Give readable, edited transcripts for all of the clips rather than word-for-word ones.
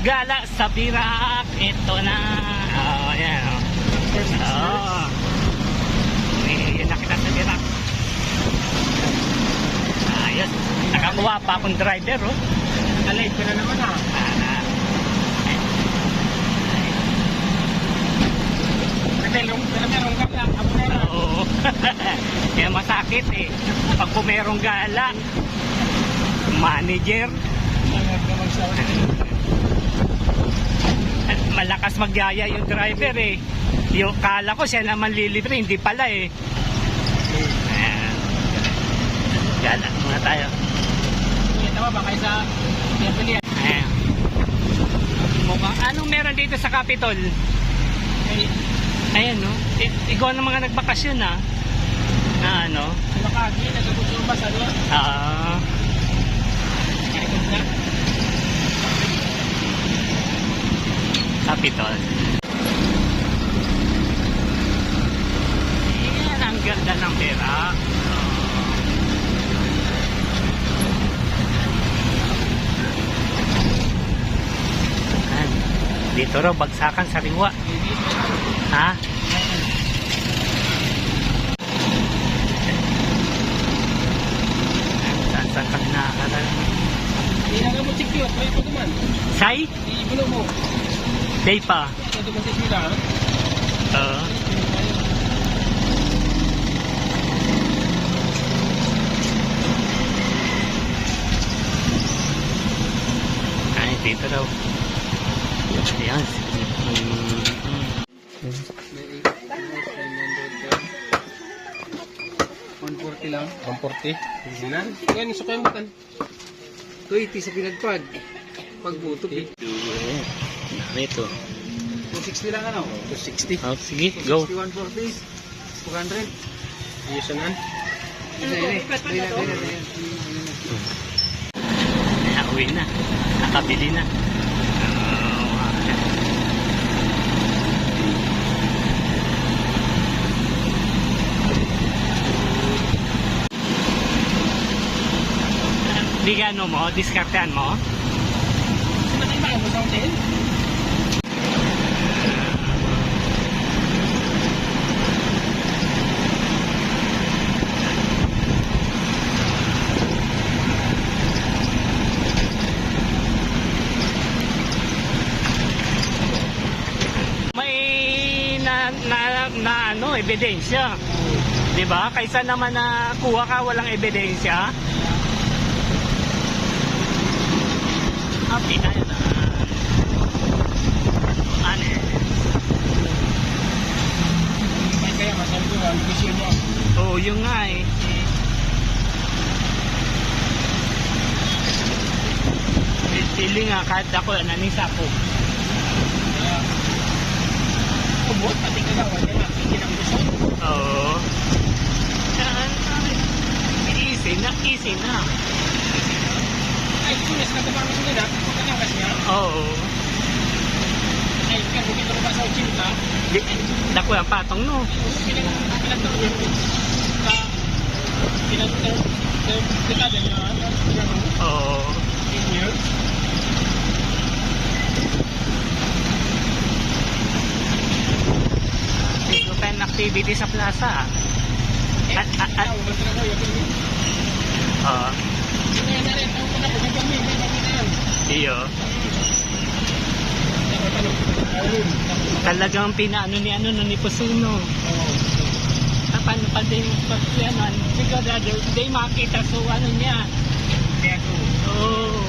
gala sa Birak. Ito na. Oh, yan. Oh. May nakita sa Birak. Ayos. Nakakuha pa akong driver, oh. Alive ko na naman ha. Merong gala. Abo na lang. Oo. Kaya masakit eh. Pag merong gala, manager, at malakas magyaya yung driver eh. Yung kala ko siya naman lilibre, hindi pala eh. Ayan. Gala muna tayo. Tama ba kayo sa pilihan? Ayan. Mukhang anong meron dito sa Capitol? Ayan no. Ikaw ng mga nagbakasyon ah. Na ano? Makagi, nagabot ba sa doon? Capitol. Ayan, ang ganda ng pera. Ayan. Dito raw, bagsakan sa riwa. Ha? Saan kami nakakala? Hindi na mo check yun. May ito man. Say? Ibulo mo. Day pa. Ito ba sila ha? Oo. Ay, dito daw. Ayan. 140 lang. 140? Sinan? Ngayon, gusto ko yung butan. 280 sa pinagpad. Pagbutok eh. Ito. 260 lang ano? 260. Oh, sige, go. 140. 200. Ayos na. Uwi na. Nakabili na. Bigano mo, diskartehan mo. Nakita mo sa hotel? May na ano, ebidensya. 'Di ba? Kaysa naman na kuha ka walang ebidensya. Happy tayo na. Honest. Kaya masabi ko, ang vision mo. Oo, yung nga eh. Pili nga kahit ako, nanisa ko. Kaya, kubot, pati ka lang, wala na, hindi lang gusto. Oo. Easy na. Ay, tulis na kumama ko nila, pagkakakas niya. Oo. Ay, kasi dito ko pa sa 80. Dako ang patong no. Pinagturo yun. Sa dekada niya, Oo. 10 years. Dito pa yung activity sa plaza. Oo. Iyo. Talagang pinaano ni Pusuno. Paano pa din pagkuyanan? Sigurado, hindi makita so ano niya. Oo.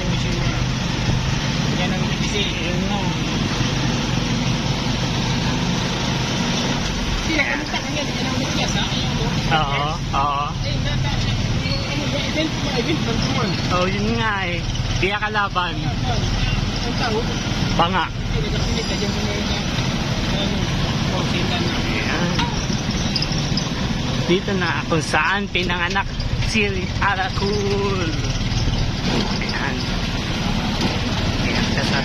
Yan ang nagisi. Yun nga. Kaya kanita kanya, yan ang nagkiyasa. Oo. Oo. Ay, nata. Event mo. Oo, yun nga eh. Di kalaban. Ang tao. Banga. Ay, nagkapilit na dyan sa mga Ayan. Dito na kung saan pinanganak si Arakul. Ayan. Ayan siya sa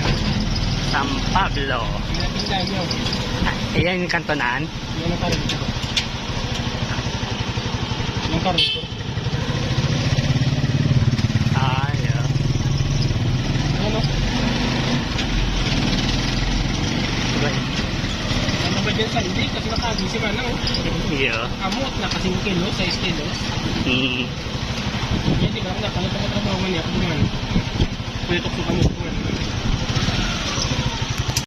San Pablo. Ayan yung kantonan. Yan ang karoon dito. Yung karoon dito. Ayaw. Ano? ba dyan sa hindi? Kasi nakagin si Manang. Yeah. Amot na kasing kilo, 6 kilos. Mm. Yan, di ba? Nakalatrabaho man niya. Pwede ito sa